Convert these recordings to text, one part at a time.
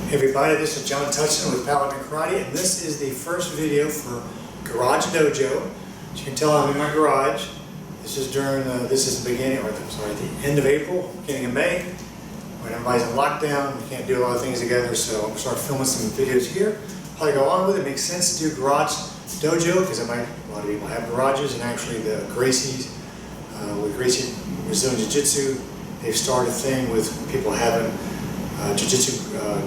Hey everybody, this is John Touchton with Paladin Karate, and this is the first video for Garagedojo. As you can tell, I'm in my garage. This is during this is the beginning, or the end of April, beginning of May, when everybody's in lockdown. We can't do a lot of things together, so I'm going to start filming some videos here. How to go on with it. It makes sense to do garage dojo because a lot of people have garages, and actually the Gracies with Gracie Brazilian Jiu-Jitsu, they've started a thing with people having jiu-jitsu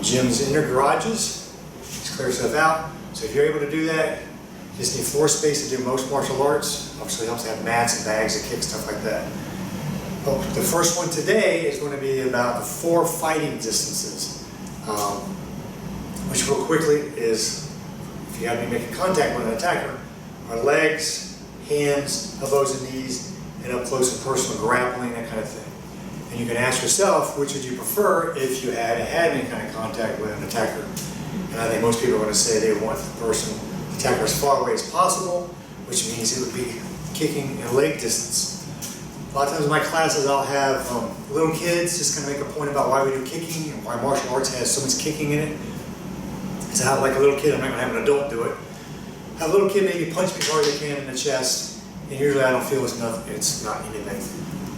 gyms in their garages. Just clear stuff out. So if you're able to do that, you just need floor space to do most martial arts. Obviously it helps to have mats and bags to kick, stuff like that. But the first one today is going to be about the 4 fighting distances. Which real quickly is, if you have to be making contact with an attacker, are legs, hands, elbows and knees, and up close and personal grappling, that kind of thing. And you can ask yourself, which would you prefer if you had any kind of contact with an attacker? And I think most people are going to say they want the attacker as far away as possible, which means it would be kicking in leg distance. A lot of times in my classes I'll have little kids just kind of make a point about why we do kicking and why martial arts has so much kicking in it. So I have like a little kid, I'm not going to have an adult do it. Have a little kid maybe punch me as hard as they can in the chest, and usually I don't feel it's not anything.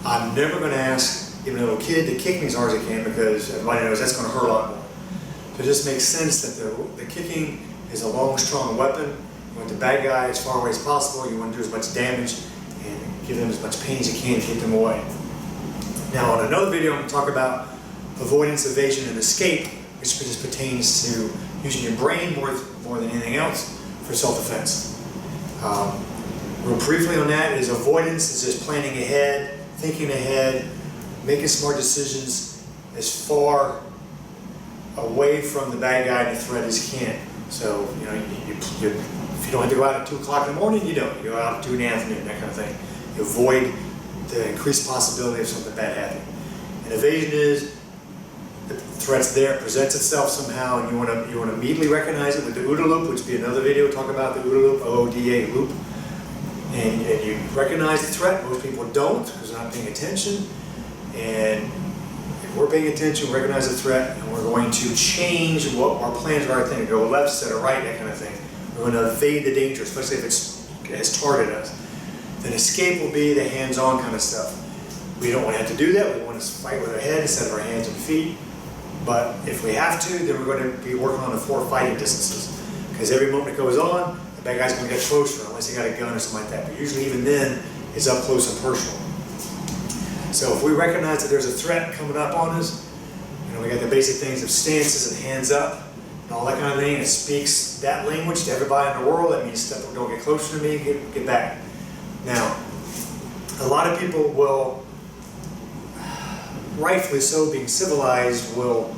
I'm never going to ask even a little kid to kick me as hard as they can because everybody knows that's going to hurt a lot more. So it just makes sense that the kicking is a long, strong weapon. You want the bad guy as far away as possible. You want to do as much damage and give them as much pain as you can to keep them away. Now on another video I'm going to talk about avoidance, evasion, and escape, which just pertains to using your brain more than anything else for self-defense. Real briefly on that is avoidance is just planning ahead, thinking ahead, making smart decisions as far away from the bad guy and the threat as you can. So, you know, if you don't have to go out at 2 o'clock in the morning, you don't. You go out at 2 in the afternoon, that kind of thing. You avoid the increased possibility of something bad happening. And evasion is the threat's there, it presents itself somehow, and you want to immediately recognize it with the OODA loop, which would be another video talk about the OODA loop, O-O-D-A loop. And you recognize the threat. Most people don't because they're not paying attention. And if we're paying attention, recognize the threat, and we're going to change what our plans are, to go left instead of right, that kind of thing. We're going to evade the danger, especially if it has targeted us. Then escape will be the hands-on kind of stuff. We don't want to have to do that. We want to fight with our head instead of our hands and feet. But if we have to, then we're going to be working on the 4 fighting distances. Because every moment it goes on, the bad guy's going to get closer, unless he got a gun or something like that. But usually even then, it's up close and personal. So if we recognize that there's a threat coming up on us, you know, we got the basic things of stances and hands up and all that kind of thing. It speaks that language to everybody in the world. That means don't get closer to me, get back. Now, a lot of people will, rightfully so, being civilized, will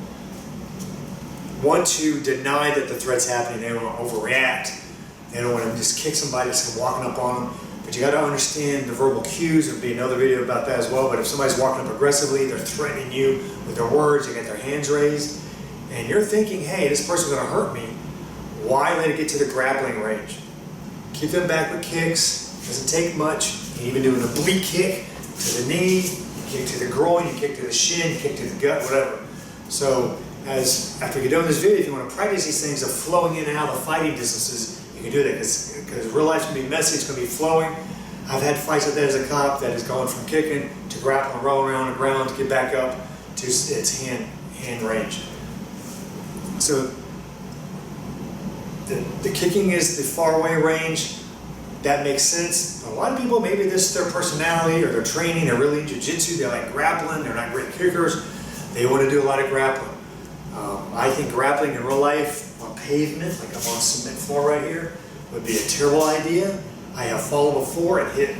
want to deny that the threat's happening. They don't want to overreact. They don't want to just kick somebody that's walking up on them. But you got to understand the verbal cues. There'll be another video about that as well. But if somebody's walking up aggressively, they're threatening you with their words, they got their hands raised, and you're thinking, hey, this person's going to hurt me, why let it get to the grappling range? Keep them back with kicks. Doesn't take much. You even do an oblique kick to the knee, you kick to the groin, you kick to the shin, you kick to the gut, whatever. So after you get done this video, if you want to practice these things of flowing in and out of fighting distances, you can do that because real life's going to be messy, it's going to be flowing. I've had fights like that as a cop that has gone from kicking to grappling, rolling around the ground to get back up to its hand range. So the kicking is the far away range. That makes sense. A lot of people, maybe this is their personality or their training, they're really in jiu-jitsu, they like grappling, they're not great kickers, they want to do a lot of grappling. I think grappling in real life on pavement, like I'm on cement floor right here, would be a terrible idea. I have fallen before and hit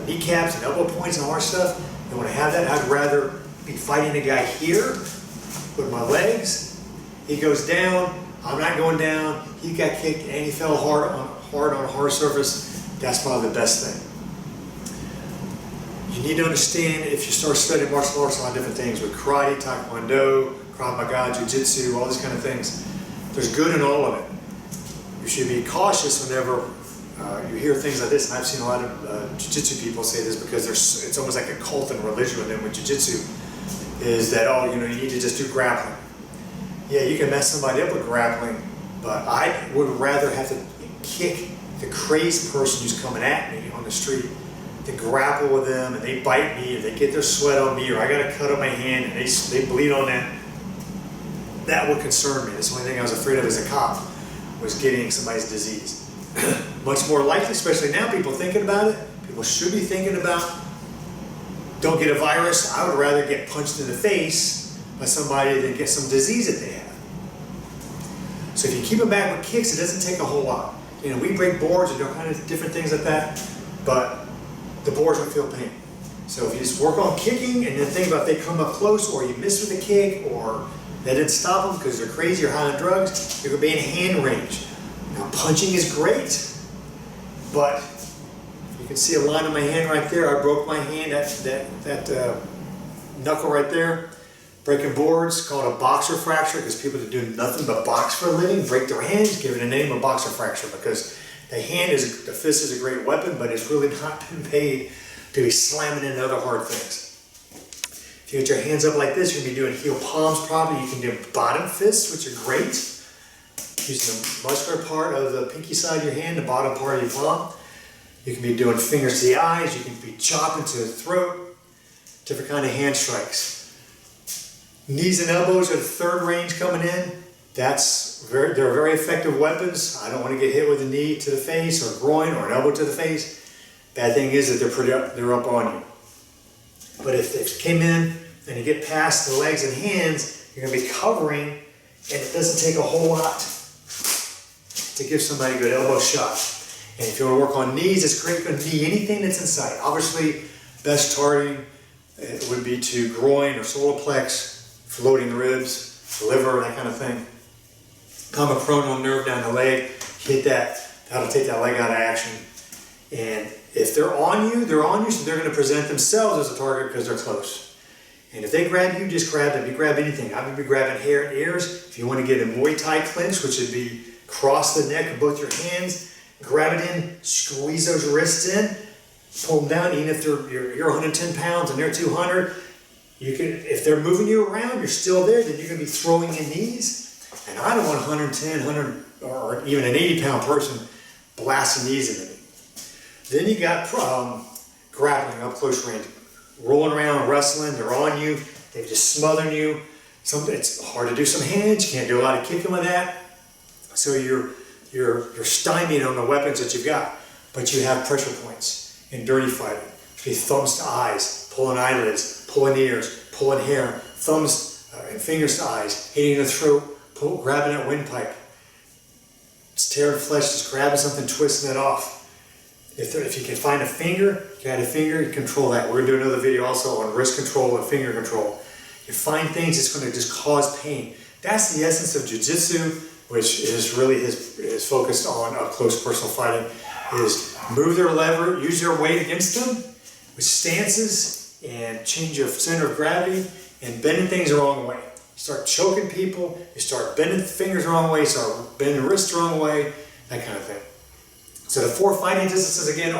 kneecaps and elbow points and all that stuff. I don't want to have that. I'd rather be fighting a guy here with my legs. He goes down, I'm not going down, he got kicked and he fell hard on a hard surface. That's probably the best thing. You need to understand, if you start studying martial arts, a lot of different things with karate, taekwondo, Krav Maga, jujitsu, all these kind of things. There's good in all of it. You should be cautious whenever you hear things like this, and I've seen a lot of jiu-jitsu people say this because it's almost like a cult and religion with them with jiu-jitsu, is that, oh, you know, you need to just do grappling. Yeah, you can mess somebody up with grappling, but I would rather have to kick the crazed person who's coming at me on the street, to grapple with them, and they bite me, or they get their sweat on me, or I got a cut on my hand and they bleed on that. That would concern me. That's the only thing I was afraid of as a cop, was getting somebody's disease. Much more likely, especially now, people thinking about it, people should be thinking about, don't get a virus. I would rather get punched in the face by somebody than get some disease that they have. So if you keep them back with kicks, it doesn't take a whole lot. You know, we break boards and do kind of different things like that, but the boards don't feel pain. So if you just work on kicking and then think about if they come up close or you miss with a kick or that didn't stop them because they're crazy or high on drugs, you're going to be in hand range. Now punching is great, but you can see a line on my hand right there. I broke my hand, that knuckle right there. Breaking boards, called a boxer fracture, because people that do nothing but box for a living break their hands, give it a name of boxer fracture, because the fist is a great weapon, but it's really not been paid to be slamming into other hard things. If you get your hands up like this, you're going to be doing heel palms probably. You can do bottom fists, which are great. Using the muscular part of the pinky side of your hand, the bottom part of your palm. You can be doing fingers to the eyes. You can be chopping to the throat. Different kind of hand strikes. Knees and elbows are the third range coming in. They're very effective weapons. I don't want to get hit with a knee to the face or a groin or an elbow to the face. Bad thing is that they're up on you. But if they came in and you get past the legs and hands, you're going to be covering, and it doesn't take a whole lot to give somebody a good elbow shot. And if you want to work on knees, it's great to knee anything that's in sight. Obviously, best targeting would be to groin or solar plex, floating ribs, liver, that kind of thing. Common pronal nerve down the leg, hit that. That'll take that leg out of action. And if they're on you, so they're going to present themselves as a target because they're close. And if they grab you, just grab them. You grab anything. I would be grabbing hair and ears. If you want to get a Muay Thai clinch, which would be cross the neck of both your hands, grab it in, squeeze those wrists in, pull them down. Even if you're 110 pounds and they're 200, if they're moving you around, you're still there, then you're going to be throwing in knees. And I don't want 110, 100, or even an 80-pound person blasting knees into me. Then you got grappling up close range. Rolling around, wrestling, they're on you, they're just smothering you. It's hard to do some hands, you can't do a lot of kicking with that. So you're stymied on the weapons that you've got. But you have pressure points in dirty fighting. Be thumbs to eyes, pulling eyelids, pulling ears, pulling hair, thumbs and fingers to eyes, hitting the throat, grabbing that windpipe. It's tearing flesh, just grabbing something, twisting it off. If you can find a finger, you got a finger, you control that. We're going to do another video also on wrist control and finger control. You find things that's going to just cause pain. That's the essence of jiu-jitsu, which is really is focused on up close personal fighting, is move their lever, use their weight against them, with stances, and change your center of gravity, and bending things the wrong way. You start choking people, you start bending fingers the wrong way, you start bending wrists the wrong way, that kind of thing. So the four fighting distances again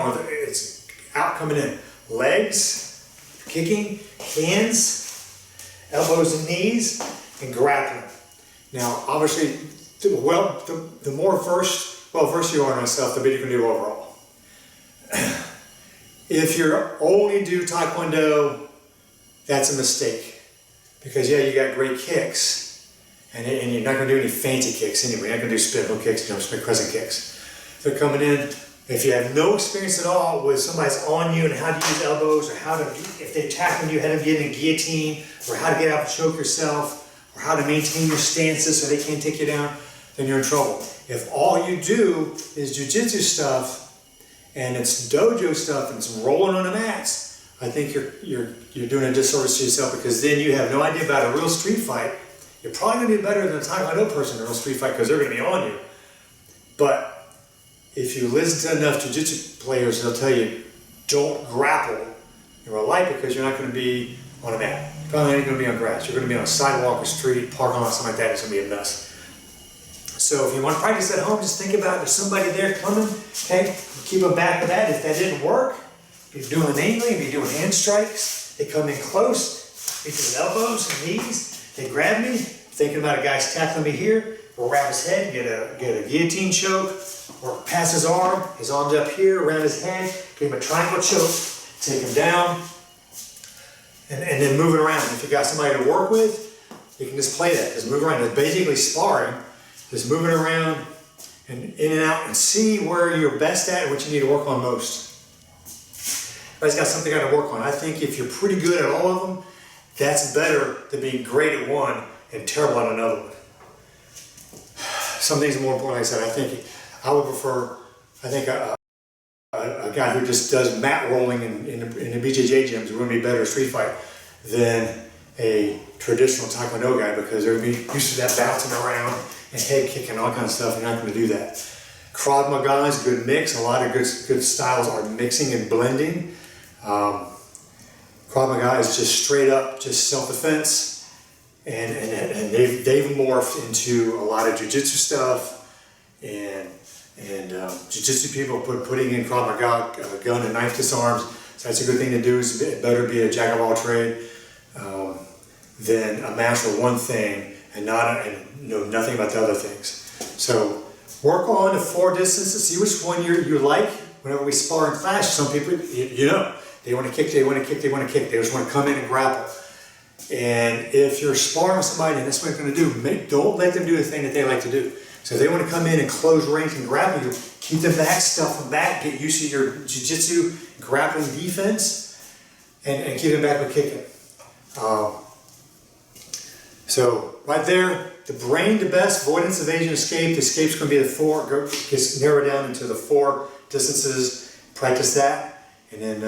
it's out coming in. Legs, kicking, hands, elbows and knees, and grappling. Now obviously, the more versed you are in stuff, the better you can do overall. If you only do Taekwondo, that's a mistake. Because yeah, you got great kicks, and you're not going to do any fancy kicks anyway. You're not going to do spin hook kicks, spin crescent kicks. They're coming in. If you have no experience at all with somebody's on you and how to use elbows, or if they're attacking you, how to get in a guillotine, or how to get out and choke yourself, or how to maintain your stances so they can't take you down, then you're in trouble. If all you do is jiu-jitsu stuff, and it's dojo stuff, and it's rolling on the mats, I think you're doing a disservice to yourself, because then you have no idea about a real street fight. You're probably going to be better than a Taekwondo person in a real street fight because they're going to be on you. But if you listen to enough jiu-jitsu players, they'll tell you, don't grapple in real life because you're not going to be on a mat. You're probably not going to be on grass. You're going to be on a sidewalk or street, parking lot, something like that. It's going to be a mess. So if you want to practice at home, just think about there's somebody there coming. Okay, keep them back with that. If that didn't work, if you're doing angling, if you're doing hand strikes, they come in close, they do elbows and knees, they grab me, thinking about a guy's tackling me here, we'll wrap his head, get a guillotine choke, or pass his arms up here, around his head, give him a triangle choke, take him down, and then move it around. If you got somebody to work with, you can just play that, just move around. It's basically sparring, just moving around and in and out, and see where you're best at and what you need to work on most. Everybody's got something got to work on. I think if you're pretty good at all of them, that's better than being great at one and terrible at another one. Some things are more important. Like I said, I would prefer, a guy who just does mat rolling in the BJJ gyms would be better at street fight than a traditional Taekwondo guy, because they're going to be used to that bouncing around and head kicking and all kinds of stuff. You're not going to do that. Krav Maga is a good mix. A lot of good styles are mixing and blending. Krav Maga is just straight up, just self-defense, and they've morphed into a lot of jujitsu stuff, and jujitsu people putting in Krav Maga, gun and knife disarms. So that's a good thing to do. It's better be a jack of all trade than a master of one thing and know nothing about the other things. So work on the 4 distances. See which one you like. Whenever we spar and clash, some people, they want to kick, they want to kick, they want to kick. They just want to come in and grapple. And if you're sparring with somebody and that's what you're going to do, don't let them do the thing that they like to do. So if they want to come in and close range and grapple you, keep them back, stuff them back, get used to your jiu-jitsu grappling defense, and keep them back with kicking. So right there, the brain to best, avoidance, evasion, escape. The escape's going to be the 4, gets narrowed down into the 4 distances. Practice that, and then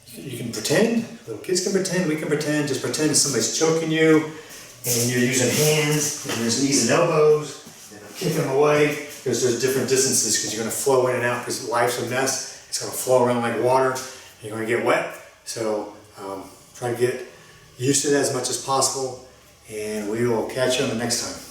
you can pretend. Little kids can pretend, we can pretend. Just pretend somebody's choking you, and you're using hands, and there's knees and elbows, and kick them away. Because there's different distances, because you're going to flow in and out, because life's a mess. It's going to flow around like water, and you're going to get wet. So try to get used to that as much as possible, and we will catch you on the next time.